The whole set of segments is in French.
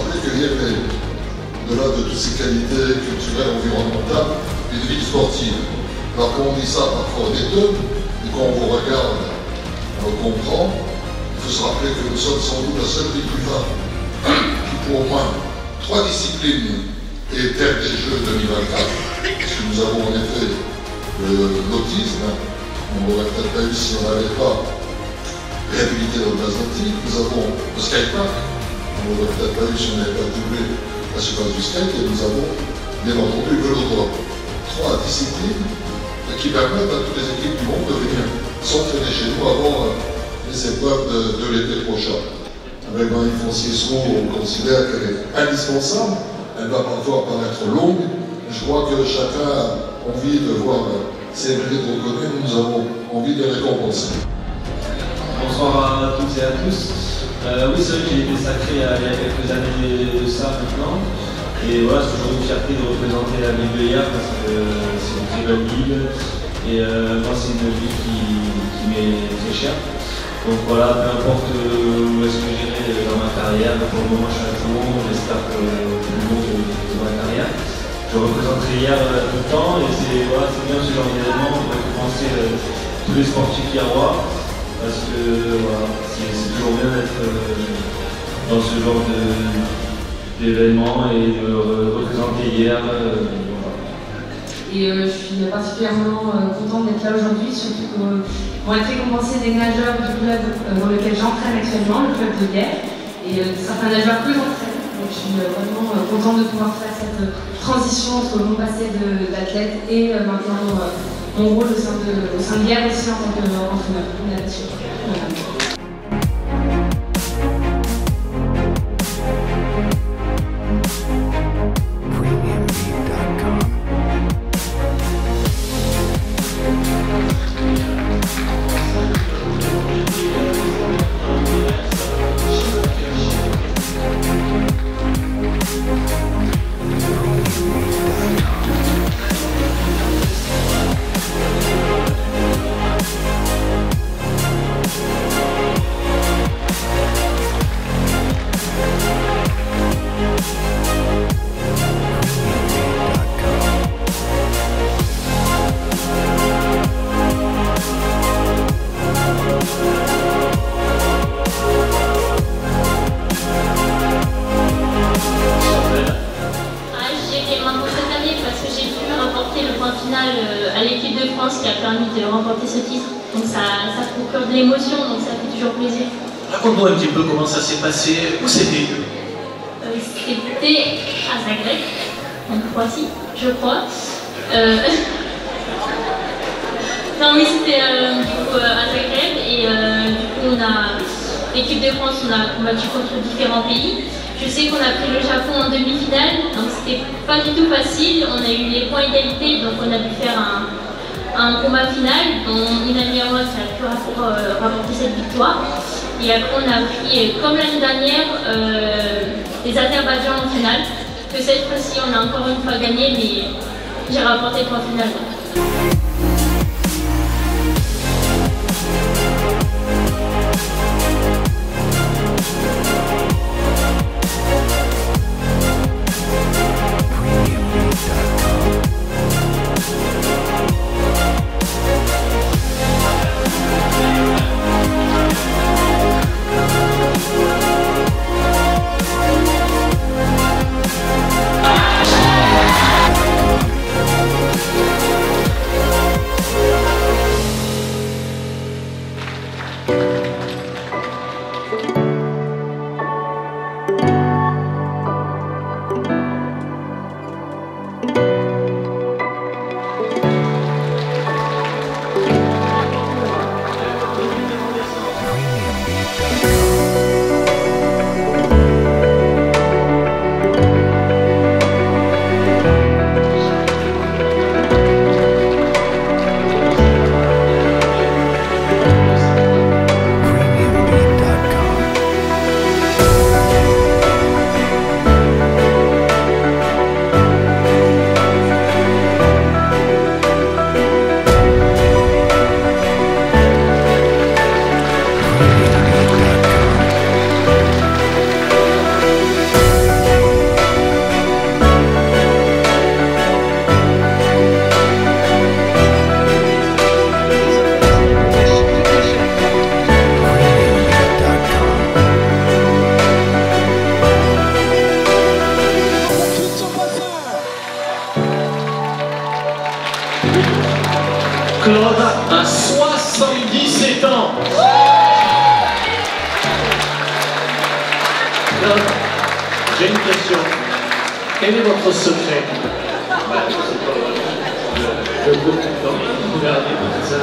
rappeler que Liège est, au-delà de toutes ses qualités culturelles, environnementales, une ville sportive. Alors quand on dit ça parfois honnêteux, et quand on vous regarde, on comprend, il faut se rappeler que nous sommes sans doute la seule ville du Var qui, pour au moins 3 disciplines, est terre des Jeux 2024, parce que nous avons en effet l'autisme, on n'aurait peut-être pas eu si on n'avait pas réhabilité notre base antique, nous avons le skatepark, on n'aurait peut-être pas eu si on n'avait pas doublé la surface du skate, et nous avons bien entendu le vélo. 3 disciplines qui permettent à toutes les équipes du monde de venir s'entraîner chez nous avant les épreuves de l'été prochain. Avec Marie Foncier-Sceaux, on considère qu'elle est indispensable. Elle va parfois paraître longue. Je crois que chacun a envie de voir ses mérites reconnus. Nous avons envie de les récompenser. Bonsoir à toutes et à tous. Oui, c'est vrai que j'ai été sacré il y a quelques années de ça maintenant. Et voilà, c'est toujours une fierté de représenter la ville de Hyères parce que c'est une très belle ville. Et moi, c'est une ville qui m'est très chère. Donc voilà, peu importe où est-ce que j'irai dans ma carrière, pour le moment je suis à Toulon, j'espère que tout le monde de ma carrière. Je représenterai Hyères tout le temps et c'est voilà, bien ce genre d'événement pour récompenser tous les sportifs hierrois parce que voilà, c'est toujours bien d'être dans ce genre d'événement et de représenter Hyères. Et je suis particulièrement contente d'être là aujourd'hui, surtout que vont être récompensés des nageurs du club dans lequel j'entraîne actuellement, le club de Hyères, et certains nageurs que j'entraîne. Donc je suis vraiment contente de pouvoir faire cette transition entre mon passé d'athlète et maintenant mon rôle au sein de Hyères aussi en tant qu'entraîneur de natation. Voilà. À l'équipe de France qui a permis de remporter ce titre. Donc ça procure de l'émotion, donc ça fait toujours plaisir. Raconte-nous un petit peu comment ça s'est passé, où c'était C'était à Zagreb, en Croatie, je crois. Non mais c'était à Zagreb et du coup l'équipe de France on a combattu contre différents pays. Je sais qu'on a pris le Japon en demi-finale, donc c'était pas du tout facile. On a eu les points égalité, donc on a dû faire un combat final, dont une amie à moi qui a pu rapporter cette victoire. Et après on a pris, comme l'année dernière, les Azerbaïdjan en finale, que cette fois-ci on a encore une fois gagné, mais j'ai rapporté le point final. question. Quel est votre secret? Je peux regarder ça.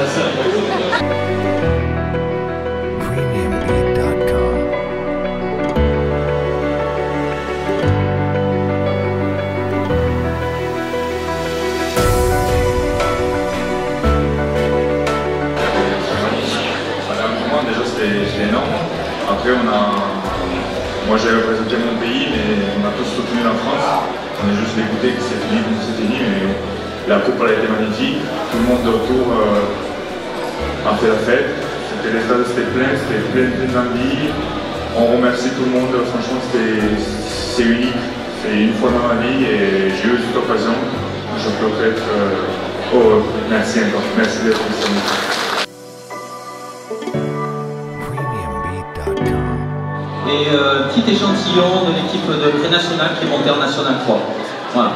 C'était énorme. Après, moi j'ai représenté mon pays, mais on a tous soutenu la France. On est juste dégoûté que c'est fini, mais la coupe elle a été magnifique. Tout le monde autour a fait la fête. Les stades c'était plein d'envie. On remercie tout le monde, franchement c'est unique. C'est une fois dans ma vie et j'ai eu cette occasion. Je peux être merci encore, merci d'être ici. Et petit échantillon de l'équipe de pré-nationale qui est montée en National 3. Voilà.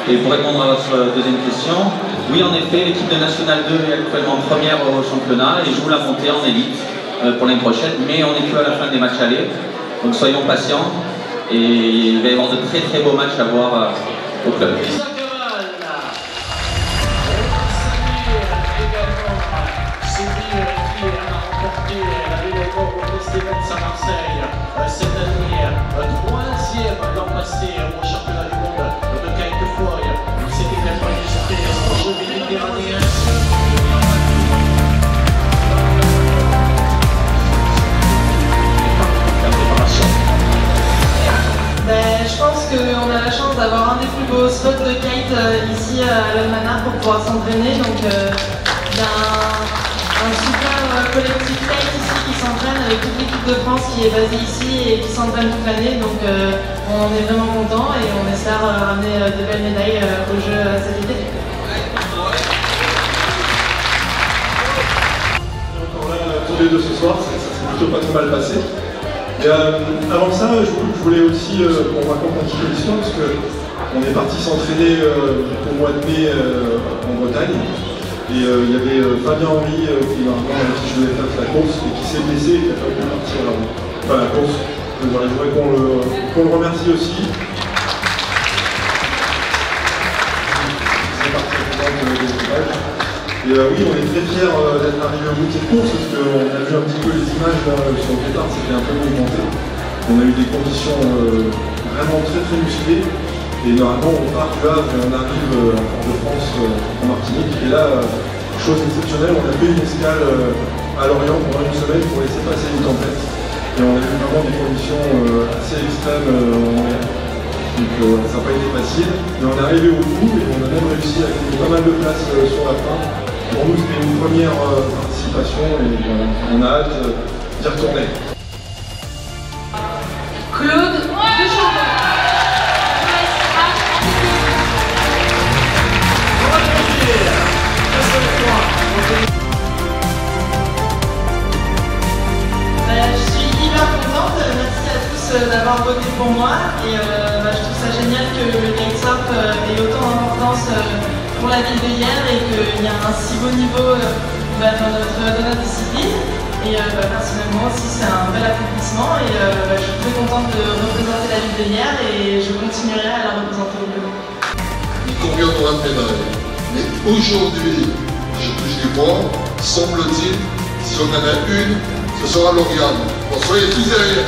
Et pour répondre à votre deuxième question, oui en effet, l'équipe de National 2 est actuellement première au championnat et joue la montée en élite pour l'année prochaine, mais on n'est plus à la fin des matchs allés, donc soyons patients et il va y avoir de très très beaux matchs à voir au club. Cette année, troisième l'an passé au championnat du monde de kitefoil. C'était la première surprise en jeu méditerranéen. Je pense qu'on a la chance d'avoir un des plus beaux spots de kite ici à l'Almanach pour pouvoir s'entraîner. Donc il y a un super collectif kite ici qui s'entraîne avec toute l'équipe de France qui est basée ici et qui s'entraîne toute l'année. Donc on est vraiment content et on espère ramener de belles médailles aux Jeux cet été. Donc là, tous les deux ce soir, ça s'est plutôt pas trop mal passé. Et avant ça, je voulais aussi qu'on raconte un petit peu l'histoire parce qu'on est parti s'entraîner au mois de mai en Bretagne. Et il y avait Fabien Henry qui avec qui je devais faire la course et qui s'est blessé et qui a pas pu partir la course. Donc voilà, je voudrais qu'on le remercie aussi. C'est parti de l'équipage. Et oui, on est très fiers d'être arrivé au bout de cette course parce qu'on a vu un petit peu les images sur le départ, c'était un peu mouvementé. On a eu des conditions vraiment très musclées. Et normalement, on part du Havre et on arrive en Fort-de-France en Martinique. Et là, chose exceptionnelle, on a fait une escale à Lorient pendant une semaine pour laisser passer une tempête. Et on a eu vraiment des conditions assez extrêmes en mer. Donc ça n'a pas été facile. Mais on est arrivé au bout et on a même réussi à gagner pas mal de places sur la fin. Pour nous, c'était une première participation et on a hâte d'y retourner. Claude Deschamps. Je suis hyper contente, merci à tous d'avoir voté pour moi et je trouve ça génial que le kitesurf ait autant d'importance pour la ville de Hyères et qu'il y a un si beau niveau dans notre discipline. Et personnellement aussi c'est un bel accomplissement et je suis très contente de représenter la ville de Hyères et je continuerai à la représenter au club. Combien on aura de médailles? Mais aujourd'hui, je touche du bois, semble-t-il, si on en a une, ce sera Lauriane. Bon, soyez tous derrière.